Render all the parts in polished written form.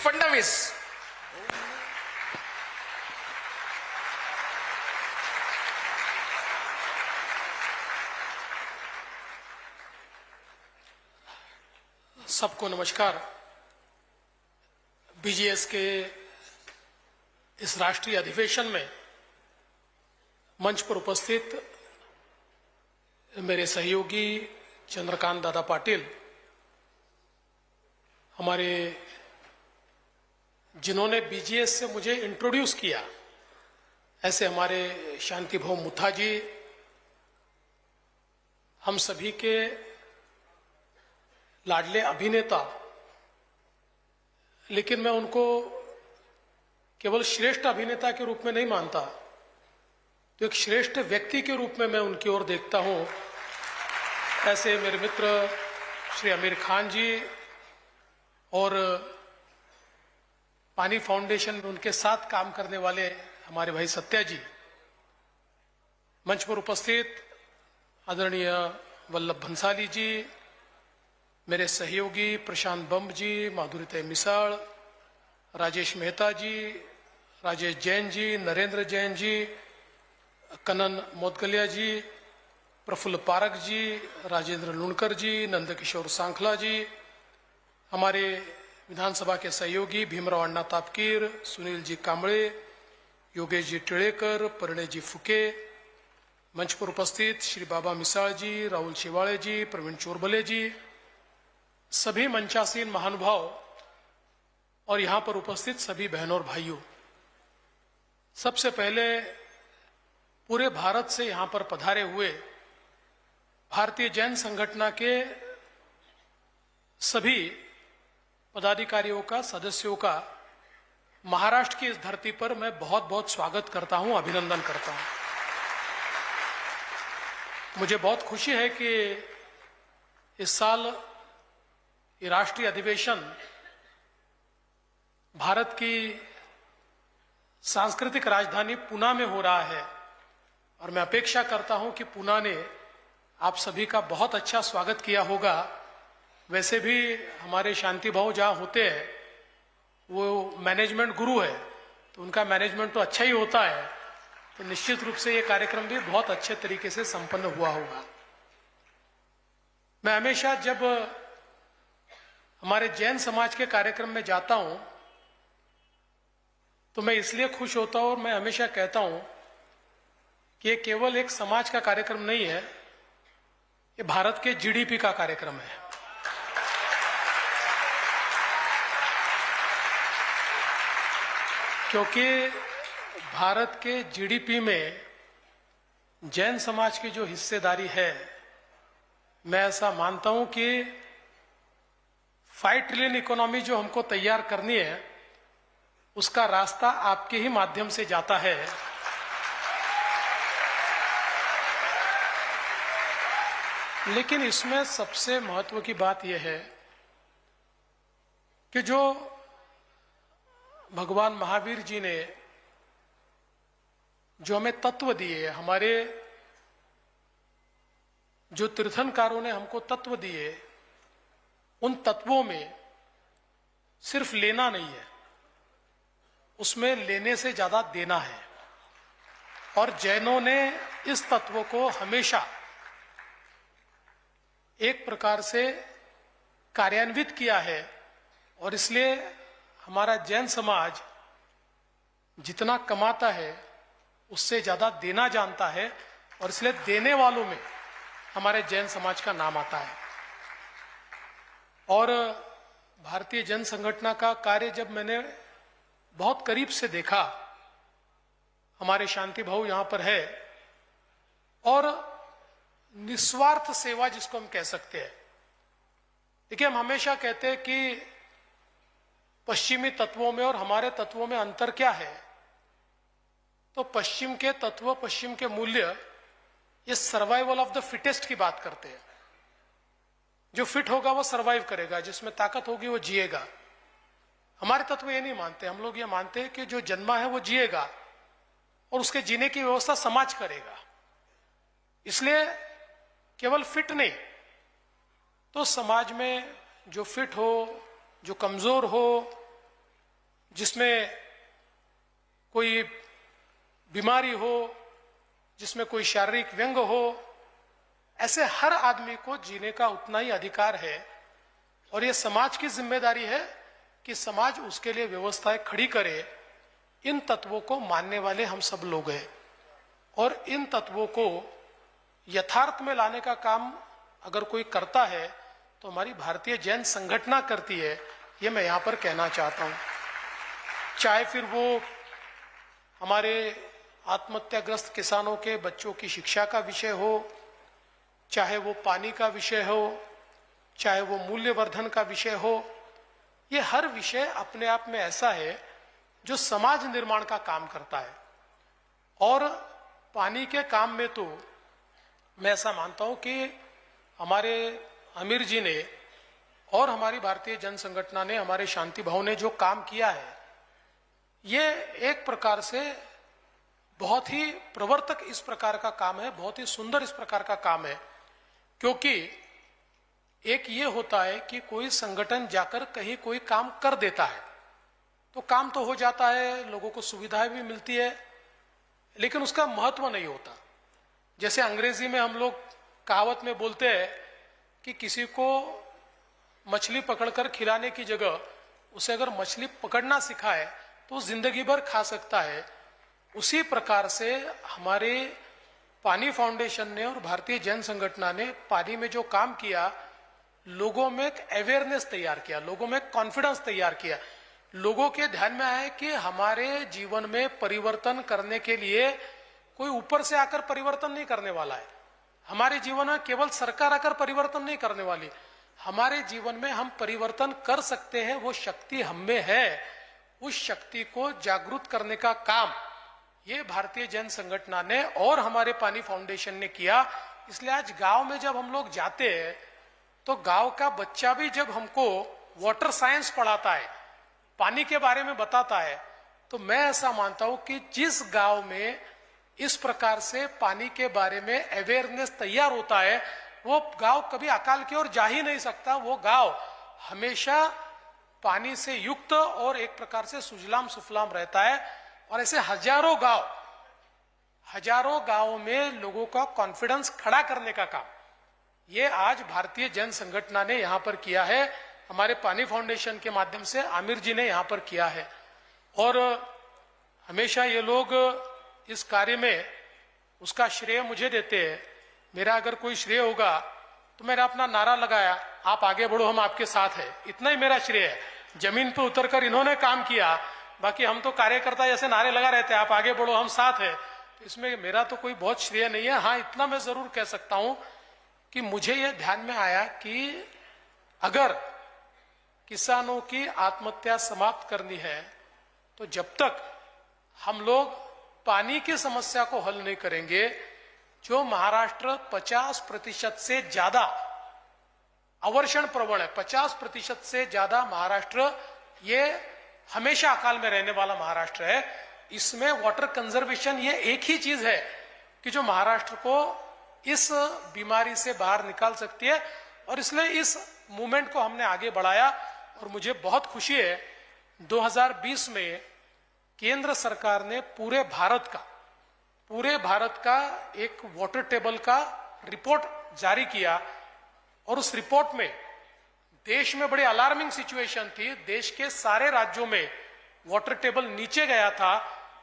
फडणवीस। सबको नमस्कार। बीजीएस के इस राष्ट्रीय अधिवेशन में मंच पर उपस्थित मेरे सहयोगी चंद्रकांत दादा पाटिल, हमारे जिन्होंने बीजीएस से मुझे इंट्रोड्यूस किया, ऐसे हमारे शांति भाव मुथा जी, हम सभी के लाडले अभिनेता, लेकिन मैं उनको केवल श्रेष्ठ अभिनेता के रूप में नहीं मानता, तो एक श्रेष्ठ व्यक्ति के रूप में मैं उनकी ओर देखता हूं। ऐसे मेरे मित्र श्री आमिर खान जी और पानी फाउंडेशन में उनके साथ काम करने वाले हमारे भाई सत्या जी, मंच पर उपस्थित आदरणीय वल्लभ भंसाली जी, मेरे सहयोगी प्रशांत बम्ब जी, माधुरी मिसाल, राजेश मेहता जी, राजेश जैन जी, नरेंद्र जैन जी, कनन मोदगलिया जी, प्रफुल्ल पारक जी, राजेंद्र लुणकर जी, नंदकिशोर सांखला जी, हमारे विधानसभा के सहयोगी भीमराव अण्णा तापकीर, सुनील जी कांबळे, योगेश जी टिळेकर, परिणय जी फुके, मंच पर उपस्थित श्री बाबा मिसाल जी, राहुल शिवाळे जी, प्रवीण चोरबले जी, सभी मंचासीन महानुभाव और यहां पर उपस्थित सभी बहनों और भाइयों, सबसे पहले पूरे भारत से यहां पर पधारे हुए भारतीय जैन संगठन के सभी पदाधिकारियों का, सदस्यों का महाराष्ट्र की इस धरती पर मैं बहुत बहुत स्वागत करता हूं, अभिनंदन करता हूं। मुझे बहुत खुशी है कि इस साल ये राष्ट्रीय अधिवेशन भारत की सांस्कृतिक राजधानी पुणे में हो रहा है और मैं अपेक्षा करता हूं कि पुणे ने आप सभी का बहुत अच्छा स्वागत किया होगा। वैसे भी हमारे शांति भाव जहां होते हैं वो मैनेजमेंट गुरु है, तो उनका मैनेजमेंट तो अच्छा ही होता है, तो निश्चित रूप से ये कार्यक्रम भी बहुत अच्छे तरीके से संपन्न हुआ होगा। मैं हमेशा जब हमारे जैन समाज के कार्यक्रम में जाता हूं तो मैं इसलिए खुश होता हूं और मैं हमेशा कहता हूं कि ये केवल एक समाज का कार्यक्रम नहीं है, ये भारत के जीडीपी का कार्यक्रम है। क्योंकि भारत के जीडीपी में जैन समाज की जो हिस्सेदारी है, मैं ऐसा मानता हूं कि 5 ट्रिलियन इकोनॉमी जो हमको तैयार करनी है, उसका रास्ता आपके ही माध्यम से जाता है। लेकिन इसमें सबसे महत्व की बात यह है कि जो भगवान महावीर जी ने जो हमें तत्व दिए, हमारे जो तीर्थंकरों ने हमको तत्व दिए, उन तत्वों में सिर्फ लेना नहीं है, उसमें लेने से ज्यादा देना है। और जैनों ने इस तत्व को हमेशा एक प्रकार से कार्यान्वित किया है और इसलिए हमारा जैन समाज जितना कमाता है उससे ज्यादा देना जानता है और इसलिए देने वालों में हमारे जैन समाज का नाम आता है। और भारतीय जन संगठन का कार्य जब मैंने बहुत करीब से देखा, हमारे शांति भाव यहां पर है और निस्वार्थ सेवा जिसको हम कह सकते हैं। देखिए, हम हमेशा कहते हैं कि पश्चिमी तत्वों में और हमारे तत्वों में अंतर क्या है, तो पश्चिम के तत्व, पश्चिम के मूल्य, ये सर्वाइवल ऑफ द फिटेस्ट की बात करते हैं। जो फिट होगा वो सर्वाइव करेगा, जिसमें ताकत होगी वो जिएगा। हमारे तत्व ये नहीं मानते, हम लोग ये मानते हैं कि जो जन्मा है वो जिएगा और उसके जीने की व्यवस्था समाज करेगा। इसलिए केवल फिट नहीं, तो समाज में जो फिट हो, जो कमजोर हो, जिसमें कोई बीमारी हो, जिसमें कोई शारीरिक व्यंग हो, ऐसे हर आदमी को जीने का उतना ही अधिकार है। और ये समाज की जिम्मेदारी है कि समाज उसके लिए व्यवस्थाएं खड़ी करे। इन तत्वों को मानने वाले हम सब लोग हैं और इन तत्वों को यथार्थ में लाने का काम अगर कोई करता है तो हमारी भारतीय जैन संगठना करती है, ये मैं यहां पर कहना चाहता हूं। चाहे फिर वो हमारे आत्महत्याग्रस्त किसानों के बच्चों की शिक्षा का विषय हो, चाहे वो पानी का विषय हो, चाहे वो मूल्यवर्धन का विषय हो, ये हर विषय अपने आप में ऐसा है जो समाज निर्माण का काम करता है। और पानी के काम में तो मैं ऐसा मानता हूं कि हमारे आमिर जी ने और हमारी भारतीय जन संगठना ने, हमारे शांति भाव ने जो काम किया है, ये एक प्रकार से बहुत ही प्रवर्तक इस प्रकार का काम है, बहुत ही सुंदर इस प्रकार का काम है। क्योंकि एक ये होता है कि कोई संगठन जाकर कहीं कोई काम कर देता है तो काम तो हो जाता है, लोगों को सुविधाएं भी मिलती है, लेकिन उसका महत्व नहीं होता। जैसे अंग्रेजी में हम लोग कहावत में बोलते हैं कि किसी को मछली पकड़कर खिलाने की जगह उसे अगर मछली पकड़ना सिखाए तो जिंदगी भर खा सकता है। उसी प्रकार से हमारे पानी फाउंडेशन ने और भारतीय जैन संगठना ने पानी में जो काम किया, लोगों में एक अवेयरनेस तैयार किया, लोगों में कॉन्फिडेंस तैयार किया। लोगों के ध्यान में आया कि हमारे जीवन में परिवर्तन करने के लिए कोई ऊपर से आकर परिवर्तन नहीं करने वाला है। हमारे जीवन में केवल सरकार आकर परिवर्तन नहीं करने वाली, हमारे जीवन में हम परिवर्तन कर सकते हैं, वो शक्ति हम में है। उस शक्ति को जागरूक करने का काम ये भारतीय जैन संगठना ने और हमारे पानी फाउंडेशन ने किया। इसलिए आज गांव में जब हम लोग जाते हैं तो गांव का बच्चा भी जब हमको वाटर साइंस पढ़ाता है, पानी के बारे में बताता है, तो मैं ऐसा मानता हूं कि जिस गांव में इस प्रकार से पानी के बारे में अवेयरनेस तैयार होता है, वो गांव कभी अकाल की ओर जा ही नहीं सकता। वो गांव हमेशा पानी से युक्त और एक प्रकार से सुजलाम सुफलाम रहता है। और ऐसे हजारों गांवों में लोगों का कॉन्फिडेंस खड़ा करने का काम ये आज भारतीय जैन संगठना ने यहां पर किया है, हमारे पानी फाउंडेशन के माध्यम से आमिर जी ने यहां पर किया है। और हमेशा ये लोग इस कार्य में उसका श्रेय मुझे देते हैं। मेरा अगर कोई श्रेय होगा तो मैंने अपना नारा लगाया, आप आगे बढ़ो हम आपके साथ हैं, इतना ही मेरा श्रेय है। जमीन पर उतरकर इन्होंने काम किया, बाकी हम तो कार्यकर्ता जैसे नारे लगा रहते हैं, आप आगे बढ़ो हम साथ हैं। तो इसमें मेरा तो कोई बहुत श्रेय नहीं है। हाँ, इतना मैं जरूर कह सकता हूं कि मुझे यह ध्यान में आया कि अगर किसानों की आत्महत्या समाप्त करनी है तो जब तक हम लोग पानी की समस्या को हल नहीं करेंगे, जो महाराष्ट्र 50% से ज्यादा अवर्षण प्रवण है, 50% से ज्यादा महाराष्ट्र ये हमेशा अकाल में रहने वाला महाराष्ट्र है। इसमें वाटर कंजर्वेशन ये एक ही चीज है कि जो महाराष्ट्र को इस बीमारी से बाहर निकाल सकती है। और इसलिए इस मूवमेंट को हमने आगे बढ़ाया और मुझे बहुत खुशी है 2020 में केंद्र सरकार ने पूरे भारत का एक वाटर टेबल का रिपोर्ट जारी किया। और उस रिपोर्ट में देश में बड़ी अलार्मिंग सिचुएशन थी, देश के सारे राज्यों में वाटर टेबल नीचे गया था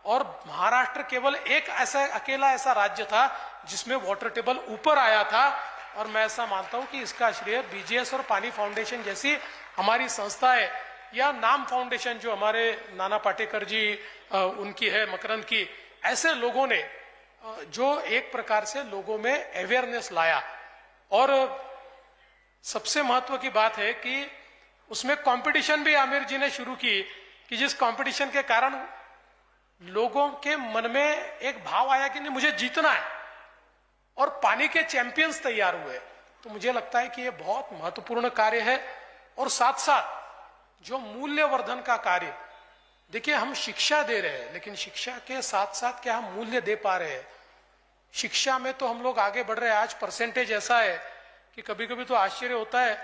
और महाराष्ट्र केवल एक अकेला ऐसा राज्य था जिसमें वाटर टेबल ऊपर आया था। और मैं ऐसा मानता हूं कि इसका श्रेय बीजीएस और पानी फाउंडेशन जैसी हमारी संस्था है, या नाम फाउंडेशन जो हमारे नाना पाटेकर जी उनकी है, मकरंद की, ऐसे लोगों ने जो एक प्रकार से लोगों में अवेयरनेस लाया। और सबसे महत्व की बात है कि उसमें कंपटीशन भी आमिर जी ने शुरू की, कि जिस कंपटीशन के कारण लोगों के मन में एक भाव आया कि नहीं मुझे जीतना है, और पानी के चैंपियंस तैयार हुए। तो मुझे लगता है कि यह बहुत महत्वपूर्ण कार्य है। और साथ साथ जो मूल्यवर्धन का कार्य, देखिए हम शिक्षा दे रहे हैं, लेकिन शिक्षा के साथ साथ क्या हम मूल्य दे पा रहे हैं? शिक्षा में तो हम लोग आगे बढ़ रहे हैं। आज परसेंटेज ऐसा है कि कभी कभी तो आश्चर्य होता है,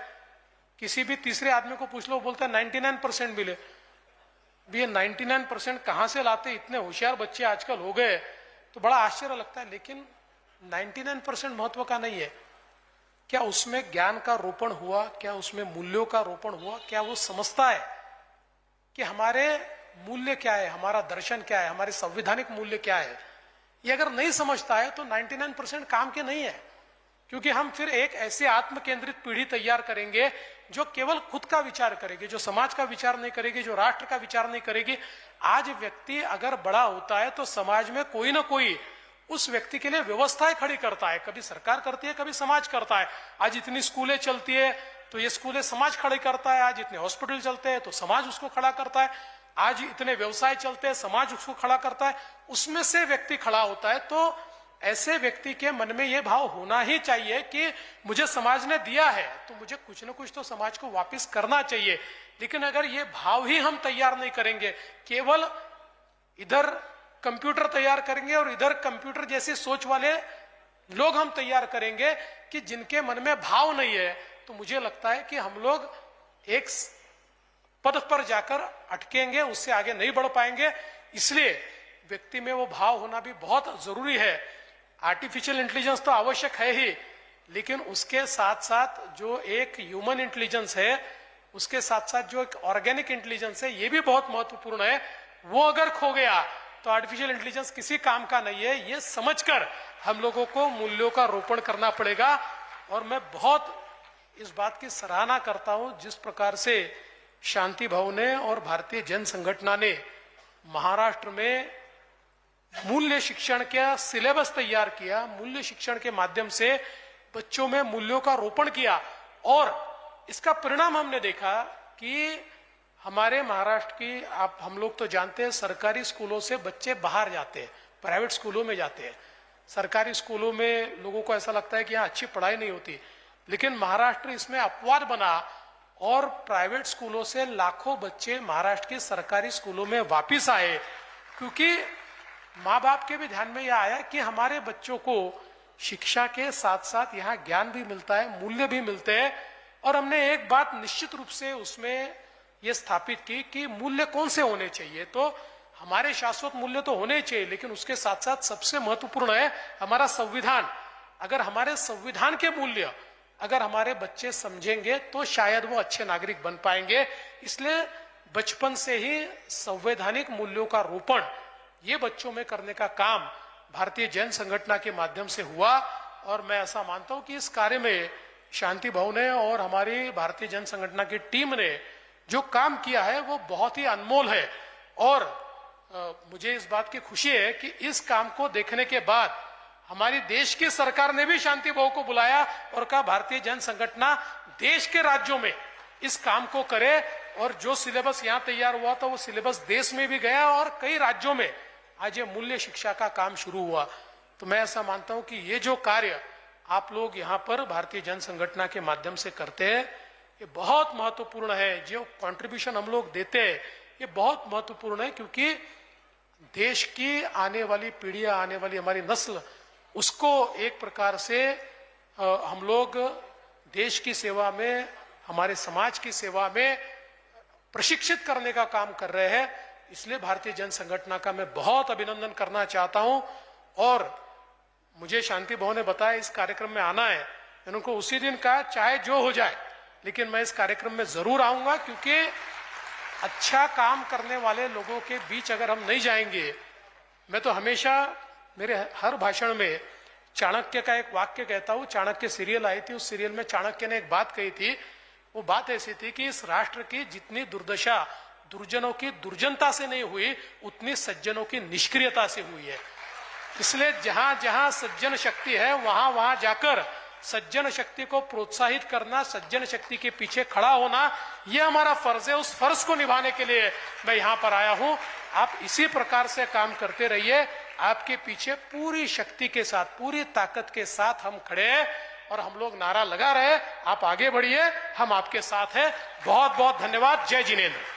किसी भी तीसरे आदमी को पूछ लो, बोलता है 99% मिले। भी ये 99% कहां से लाते, इतने होशियार बच्चे आजकल हो गए, तो बड़ा आश्चर्य लगता है। लेकिन 99% महत्व का नहीं है। क्या उसमें ज्ञान का रोपण हुआ, क्या उसमें मूल्यों का रोपण हुआ, क्या वो समझता है कि हमारे मूल्य क्या है, हमारा दर्शन क्या है, हमारे संवैधानिक मूल्य क्या है। ये अगर नहीं समझता है तो 99% काम के नहीं है, क्योंकि हम फिर एक ऐसे आत्म केंद्रित पीढ़ी तैयार करेंगे जो केवल खुद का विचार करेगी, जो समाज का विचार नहीं करेगी, जो राष्ट्र का विचार नहीं करेगी। आज व्यक्ति अगर बड़ा होता है तो समाज में कोई ना कोई उस व्यक्ति के लिए व्यवस्थाएं खड़ी करता है, कभी सरकार करती है, कभी समाज करता है। आज इतनी स्कूलें चलती है तो ये स्कूलें समाज खड़ी करता है, आज इतने हॉस्पिटल चलते हैं तो समाज उसको खड़ा करता है, आज इतने व्यवसाय चलते हैं समाज उसको खड़ा करता है, उसमें से व्यक्ति खड़ा होता है। तो ऐसे व्यक्ति के मन में यह भाव होना ही चाहिए कि मुझे समाज ने दिया है तो मुझे कुछ न कुछ तो समाज को वापस करना चाहिए। लेकिन अगर ये भाव ही हम तैयार नहीं करेंगे, केवल इधर कंप्यूटर तैयार करेंगे और इधर कंप्यूटर जैसी सोच वाले लोग हम तैयार करेंगे कि जिनके मन में भाव नहीं है, तो मुझे लगता है कि हम लोग एक पद पर जाकर अटकेंगे, उससे आगे नहीं बढ़ पाएंगे। इसलिए व्यक्ति में वो भाव होना भी बहुत जरूरी है। आर्टिफिशियल इंटेलिजेंस तो आवश्यक है ही, लेकिन उसके साथ साथ जो एक ह्यूमन इंटेलिजेंस है, उसके साथ साथ जो एक ऑर्गेनिक इंटेलिजेंस है, ये भी बहुत महत्वपूर्ण है। वो अगर खो गया तो आर्टिफिशियल इंटेलिजेंस किसी काम का नहीं है। ये समझकर हम लोगों को मूल्यों का रोपण करना पड़ेगा। और मैं बहुत इस बात की सराहना करता हूं जिस प्रकार से शांति भवन ने और भारतीय जन संगठन ने महाराष्ट्र में मूल्य शिक्षण का सिलेबस तैयार किया, मूल्य शिक्षण के माध्यम से बच्चों में मूल्यों का रोपण किया। और इसका परिणाम हमने देखा कि हमारे महाराष्ट्र की, आप हम लोग तो जानते हैं, सरकारी स्कूलों से बच्चे बाहर जाते हैं, प्राइवेट स्कूलों में जाते हैं। सरकारी स्कूलों में लोगों को ऐसा लगता है कि यहाँ अच्छी पढ़ाई नहीं होती, लेकिन महाराष्ट्र इसमें अपवाद बना और प्राइवेट स्कूलों से लाखों बच्चे महाराष्ट्र के सरकारी स्कूलों में वापिस आए, क्योंकि माँ बाप के भी ध्यान में यह आया कि हमारे बच्चों को शिक्षा के साथ साथ यहाँ ज्ञान भी मिलता है, मूल्य भी मिलते हैं। और हमने एक बात निश्चित रूप से उसमें यह स्थापित की कि मूल्य कौन से होने चाहिए। तो हमारे शाश्वत मूल्य तो होने चाहिए, लेकिन उसके साथ साथ सबसे महत्वपूर्ण है हमारा संविधान। अगर हमारे संविधान के मूल्य अगर हमारे बच्चे समझेंगे तो शायद वो अच्छे नागरिक बन पाएंगे। इसलिए बचपन से ही संवैधानिक मूल्यों का रोपण ये बच्चों में करने का काम भारतीय जन संगठन के माध्यम से हुआ। और मैं ऐसा मानता हूं कि इस कार्य में शांति भवन ने और हमारी भारतीय जन संगठन की टीम ने जो काम किया है वो बहुत ही अनमोल है। और मुझे इस बात की खुशी है कि इस काम को देखने के बाद हमारी देश की सरकार ने भी शांति भवन को बुलाया और कहा भारतीय जन संगठन देश के राज्यों में इस काम को करे। और जो सिलेबस यहाँ तैयार हुआ था वो सिलेबस देश में भी गया और कई राज्यों में आज ये मूल्य शिक्षा का काम शुरू हुआ। तो मैं ऐसा मानता हूं कि ये जो कार्य आप लोग यहाँ पर भारतीय जन संगठन के माध्यम से करते हैं ये बहुत महत्वपूर्ण है। जो कंट्रीब्यूशन हम लोग देते हैं ये बहुत महत्वपूर्ण है, क्योंकि देश की आने वाली पीढ़ियां, आने वाली हमारी नस्ल, उसको एक प्रकार से हम लोग देश की सेवा में, हमारे समाज की सेवा में प्रशिक्षित करने का काम कर रहे हैं। इसलिए भारतीय जन संगठन का मैं बहुत अभिनंदन करना चाहता हूं। और मुझे शांति भवन ने बताया इस कार्यक्रम में आना है, मैंने उनको उसी दिन कहा चाहे जो हो जाए, लेकिन मैं इस कार्यक्रम में जरूर आऊंगा, क्योंकि अच्छा काम करने वाले लोगों के बीच अगर हम नहीं जाएंगे। मैं तो हमेशा मेरे हर भाषण में चाणक्य का एक वाक्य कहता हूं। चाणक्य सीरियल आई थी, उस सीरियल में चाणक्य ने एक बात कही थी। वो बात ऐसी थी कि इस राष्ट्र की जितनी दुर्दशा दुर्जनों की दुर्जनता से नहीं हुई, उतनी सज्जनों की निष्क्रियता से हुई है। इसलिए जहां जहां सज्जन शक्ति है वहां वहां जाकर सज्जन शक्ति को प्रोत्साहित करना, सज्जन शक्ति के पीछे खड़ा होना, यह हमारा फर्ज है। उस फर्ज को निभाने के लिए मैं यहाँ पर आया हूं। आप इसी प्रकार से काम करते रहिए। आपके पीछे पूरी शक्ति के साथ, पूरी ताकत के साथ हम खड़े हैं और हम लोग नारा लगा रहे। आप आगे बढ़िए, हम आपके साथ हैं। बहुत बहुत धन्यवाद। जय जिनेंद्र।